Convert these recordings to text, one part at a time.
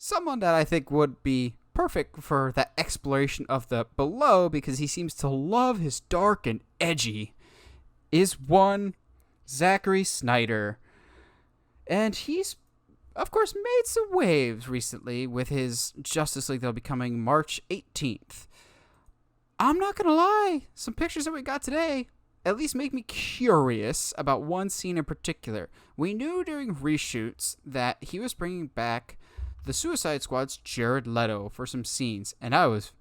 someone that I think would be perfect for that exploration of the below, because he seems to love his dark and edgy, is one Zachary Snyder. And he's, of course, made some waves recently with his Justice League that'll be coming March 18th. I'm not going to lie, some pictures that we got today at least make me curious about one scene in particular. We knew during reshoots that he was bringing back the Suicide Squad's Jared Leto for some scenes, and I was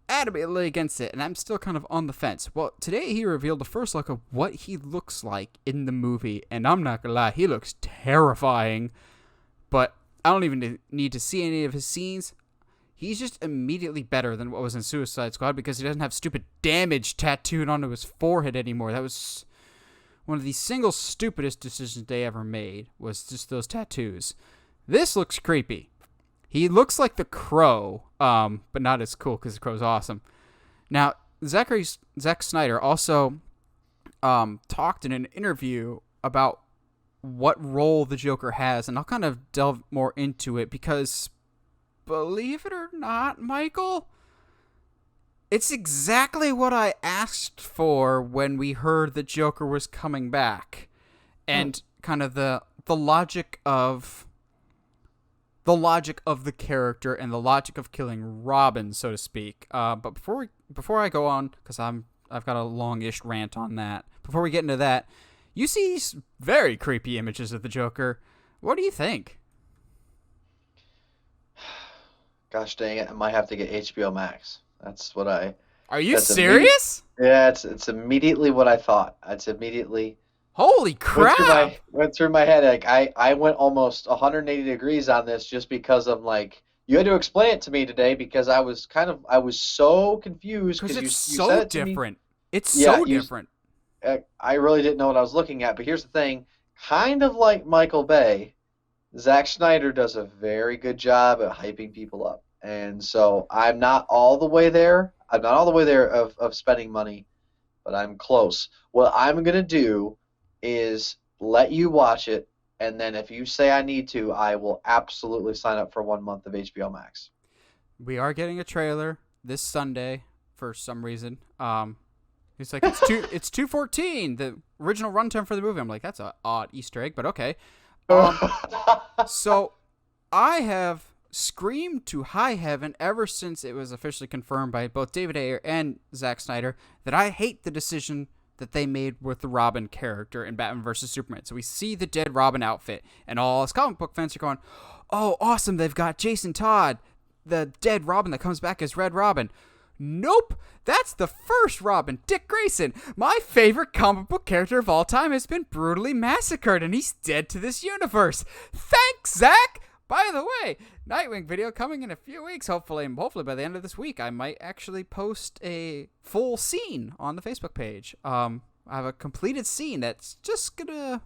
adamantly against it, and I'm still kind of on the fence. Well, today he revealed the first look of what he looks like in the movie, and I'm not gonna lie, he looks terrifying, but I don't even need to see any of his scenes. He's just immediately better than what was in Suicide Squad because he doesn't have stupid damage tattooed onto his forehead anymore. That was one of the single stupidest decisions they ever made, was just those tattoos. This looks creepy. He looks like the Crow, but not as cool because the Crow's awesome. Now, Zack Snyder also talked in an interview about what role the Joker has, and I'll kind of delve more into it because, believe it or not, Michael, it's exactly what I asked for when we heard the Joker was coming back, and kind of the logic of the character and the logic of killing Robin, so to speak. But before I go on, because I've got a longish rant on that. Before we get into that, you see these very creepy images of the Joker. What do you think? Gosh dang it, I might have to get HBO Max. That's what I... Are you serious? Yeah, it's immediately what I thought. It's immediately... Holy crap! Went through my head. Like I went almost 180 degrees on this just because I'm like, you had to explain it to me today because I was so confused because you it's said so it to me. different. It's so different. I really didn't know what I was looking at, but here's the thing. Kind of like Michael Bay, Zack Snyder does a very good job at hyping people up. And so I'm not all the way there. I'm not all the way there of spending money, but I'm close. What I'm going to do is let you watch it, and then if you say I need to, I will absolutely sign up for 1 month of HBO Max. We are getting a trailer this Sunday for some reason. It's like it's 2:14, the original runtime for the movie. I'm like, that's an odd Easter egg, but okay. So I have screamed to high heaven ever since it was officially confirmed by both David Ayer and Zack Snyder that I hate the decision that they made with the Robin character in Batman vs. Superman. So we see the dead Robin outfit, and all us comic book fans are going, oh, awesome, they've got Jason Todd, the dead Robin that comes back as Red Robin. Nope, that's the first Robin, Dick Grayson. My favorite comic book character of all time has been brutally massacred, and he's dead to this universe. Thanks, Zach! By the way, Nightwing video coming in a few weeks, hopefully by the end of this week. I might actually post a full scene on the Facebook page. I have a completed scene that's just gonna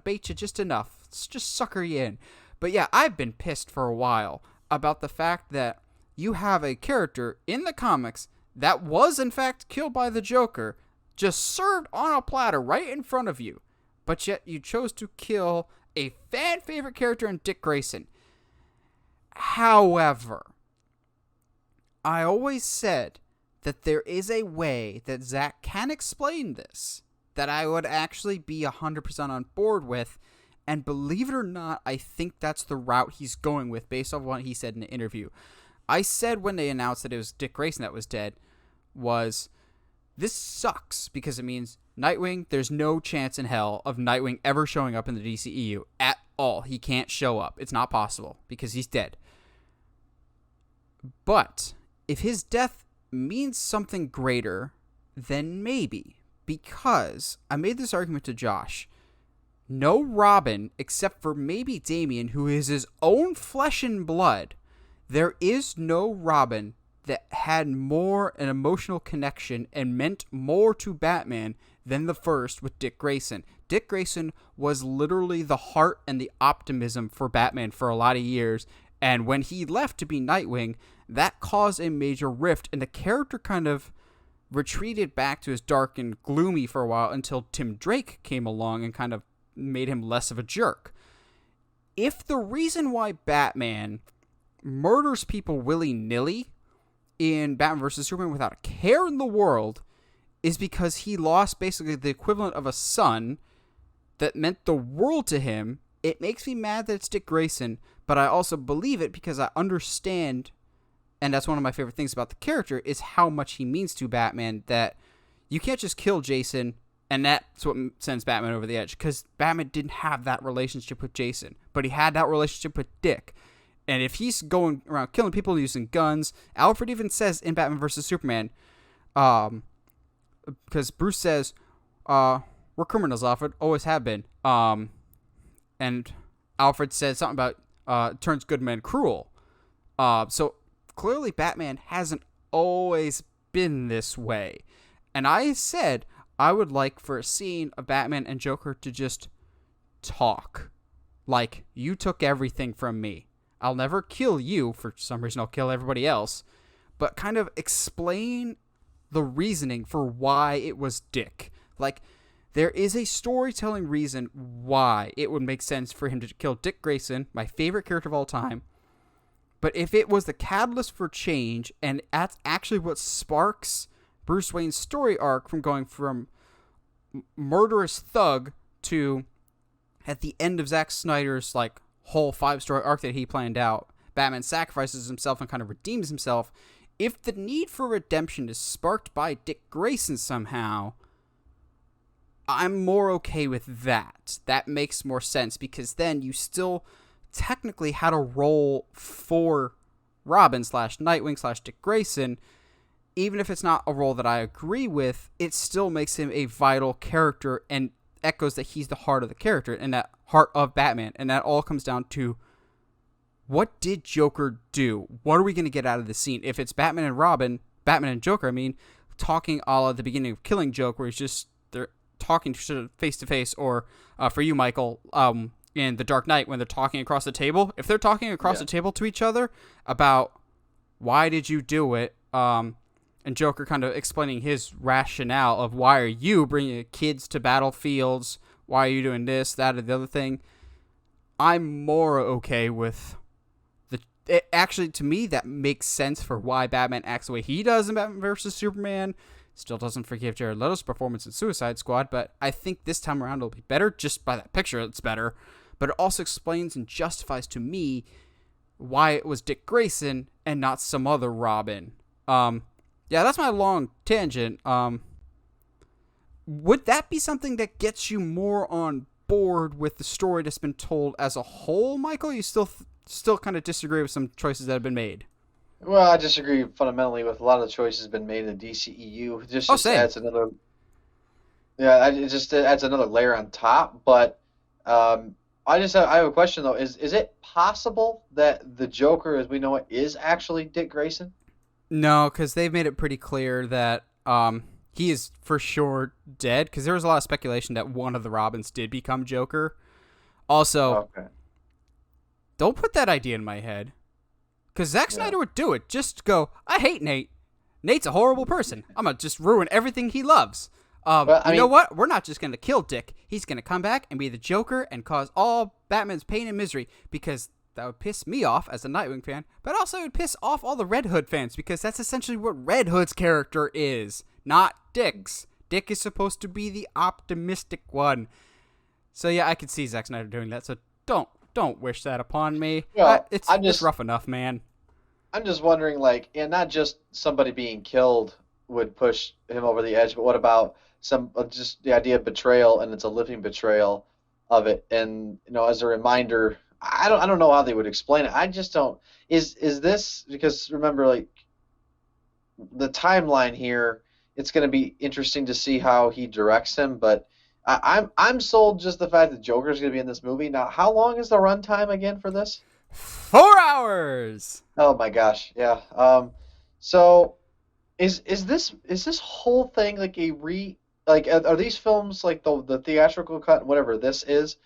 bait you just enough. It's just sucker you in. But yeah, I've been pissed for a while about the fact that you have a character in the comics that was in fact killed by the Joker, just served on a platter right in front of you, but yet you chose to kill a fan favorite character in Dick Grayson. However, I always said that there is a way that Zack can explain this that I would actually be 100% on board with, and believe it or not, I think that's the route he's going with based on what he said in the interview. I said when they announced that it was Dick Grayson that was dead, this sucks because it means Nightwing, there's no chance in hell of Nightwing ever showing up in the DCEU at all. He can't show up. It's not possible because he's dead. But if his death means something greater, then maybe. Because I made this argument to Josh. No Robin, except for maybe Damian, who is his own flesh and blood. There is no Robin that had more an emotional connection and meant more to Batman than the first with Dick Grayson. Dick Grayson was literally the heart and the optimism for Batman for a lot of years, and when he left to be Nightwing, that caused a major rift, and the character kind of retreated back to his dark and gloomy for a while until Tim Drake came along and kind of made him less of a jerk. If the reason why Batman murders people willy-nilly in Batman vs. Superman without a care in the world is because he lost basically the equivalent of a son that meant the world to him. It makes me mad that it's Dick Grayson, but I also believe it because I understand, and that's one of my favorite things about the character, is how much he means to Batman, that you can't just kill Jason, and that's what sends Batman over the edge, because Batman didn't have that relationship with Jason, but he had that relationship with Dick. And if he's going around killing people using guns, Alfred even says in Batman vs. Superman, because Bruce says, we're criminals, Alfred, always have been. And Alfred says something about turns good men cruel. So clearly Batman hasn't always been this way. And I said I would like for a scene of Batman and Joker to just talk. Like, you took everything from me. I'll never kill you. For some reason, I'll kill everybody else. But kind of explain the reasoning for why it was Dick. Like, there is a storytelling reason why it would make sense for him to kill Dick Grayson, my favorite character of all time. But if it was the catalyst for change, and that's actually what sparks Bruce Wayne's story arc from going from murderous thug to, at the end of Zack Snyder's like whole 5-story arc that he planned out, Batman sacrifices himself and kind of redeems himself. If the need for redemption is sparked by Dick Grayson somehow, I'm more okay with that. That makes more sense, because then you still technically had a role for Robin / Nightwing / Dick Grayson. Even if it's not a role that I agree with, it still makes him a vital character and echoes that he's the heart of the character and that heart of Batman. And that all comes down to, what did Joker do? What are we going to get out of the scene? If it's Batman and Joker, I mean, talking a la the beginning of Killing Joke, where he's just, they're talking face to face, or for you, Michael, in The Dark Knight, when they're talking across the table. If they're talking across the table to each other about why did you do it, and Joker kind of explaining his rationale of why are you bringing kids to battlefields, why are you doing this, that, or the other thing, I'm more okay with actually, to me, that makes sense for why Batman acts the way he does in Batman vs. Superman. Still doesn't forgive Jared Leto's performance in Suicide Squad, but I think this time around it'll be better. Just by that picture, it's better. But it also explains and justifies to me why it was Dick Grayson and not some other Robin. Yeah, that's my long tangent. Would that be something that gets you more on board with the story that's been told as a whole, Michael? You still kind of disagree with some choices that have been made? Well, I disagree fundamentally with a lot of the choices been made in the DCEU. It just adds another, it just adds another layer on top. But I have a question though. Is it possible that the Joker, as we know it, is actually Dick Grayson? No, because they've made it pretty clear that he is for sure dead. Because there was a lot of speculation that one of the Robins did become Joker. Also, don't put that idea in my head. Because Zack Snyder would do it. Just go, I hate Nate. Nate's a horrible person. I'm going to just ruin everything he loves. You know what? We're not just going to kill Dick. He's going to come back and be the Joker and cause all Batman's pain and misery. Because that would piss me off as a Nightwing fan. But also it would piss off all the Red Hood fans. Because that's essentially what Red Hood's character is. Not Dick's. Dick is supposed to be the optimistic one. So yeah, I could see Zack Snyder doing that. So don't wish that upon me. Well, it's rough enough, man. I'm just wondering, and not just somebody being killed would push him over the edge, but what about just the idea of betrayal, and it's a living betrayal of it, and as a reminder, I don't know how they would explain it. I just don't. Is this because remember, the timeline here? It's going to be interesting to see how he directs him, but I'm sold just the fact that Joker's going to be in this movie. Now, how long is the runtime again for this? 4 hours. Oh my gosh, yeah. So is this whole thing are these films like the theatrical cut and whatever this is?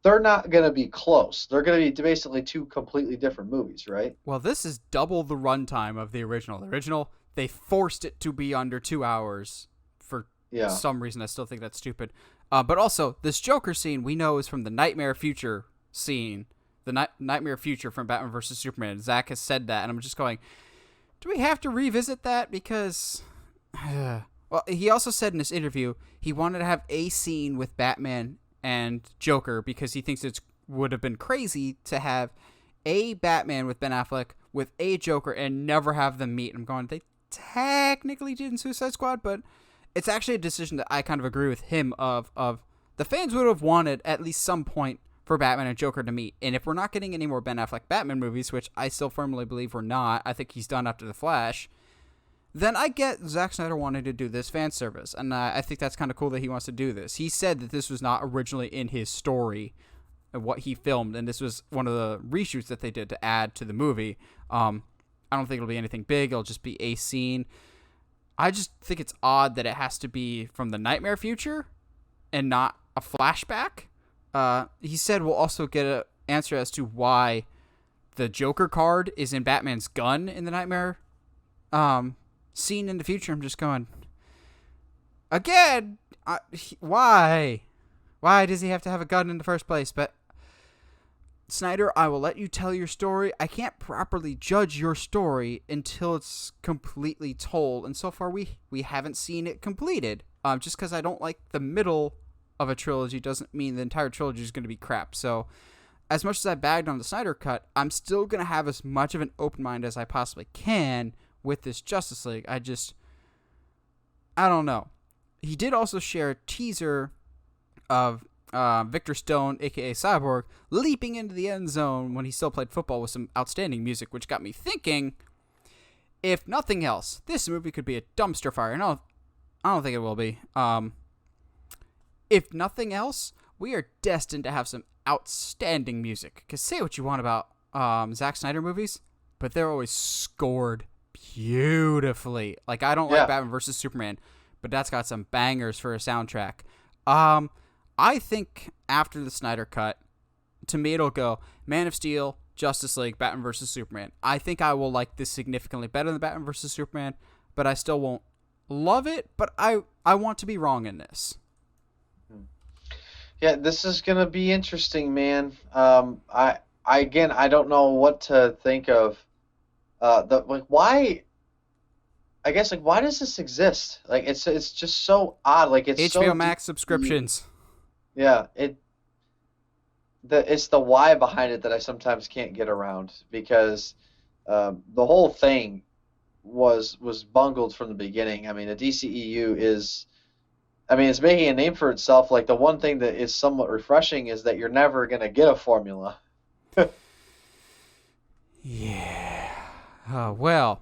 They're not gonna be close. They're gonna be basically two completely different movies, right? Well, this is double the runtime of the original. The original, they forced it to be under 2 hours for some reason. I still think that's stupid. But also, this Joker scene we know is from the Nightmare Future scene the nightmare future from Batman versus Superman. Zack has said that, and I'm just going, do we have to revisit that? Because, well, he also said in this interview he wanted to have a scene with Batman and Joker because he thinks it would have been crazy to have a Batman with Ben Affleck with a Joker and never have them meet. I'm going, they technically did in Suicide Squad, but it's actually a decision that I kind of agree with him of the fans would have wanted at least some point for Batman and Joker to meet. And if we're not getting any more Ben Affleck Batman movies, which I still firmly believe we're not, I think he's done after The Flash, then I get Zack Snyder wanting to do this fan service. And I think that's kind of cool that he wants to do this. He said that this was not originally in his story of what he filmed, and this was one of the reshoots that they did to add to the movie. I don't think it'll be anything big. It'll just be a scene. I just think it's odd that it has to be from the nightmare future and not a flashback. He said we'll also get an answer as to why the Joker card is in Batman's gun in the nightmare scene in the future. I'm just going, again, why? Why does he have to have a gun in the first place? But Snyder, I will let you tell your story. I can't properly judge your story until it's completely told. And so far, we haven't seen it completed. Just because I don't like the middle of a trilogy doesn't mean the entire trilogy is going to be crap. So as much as I bagged on the Snyder Cut, I'm still going to have as much of an open mind as I possibly can with this Justice League. I don't know. He did also share a teaser of Victor Stone, a.k.a. Cyborg, leaping into the end zone when he still played football with some outstanding music, which got me thinking, if nothing else, this movie could be a dumpster fire. And I don't think it will be. If nothing else, we are destined to have some outstanding music. Because say what you want about Zack Snyder movies, but they're always scored beautifully. Like, I don't like Batman vs. Superman, but that's got some bangers for a soundtrack. I think after the Snyder Cut, to me it'll go Man of Steel, Justice League, Batman vs. Superman. I think I will like this significantly better than Batman vs. Superman, but I still won't love it, but I want to be wrong in this. Yeah, this is gonna be interesting, man. I again, I don't know what to think of. Why? I guess why does this exist? Like it's just so odd. Like it's HBO so Max subscriptions. Yeah, it's the why behind it that I sometimes can't get around because the whole thing was bungled from the beginning. I mean, the DCEU is. I mean, it's making a name for itself. Like, the one thing that is somewhat refreshing is that you're never going to get a formula. Yeah. Well,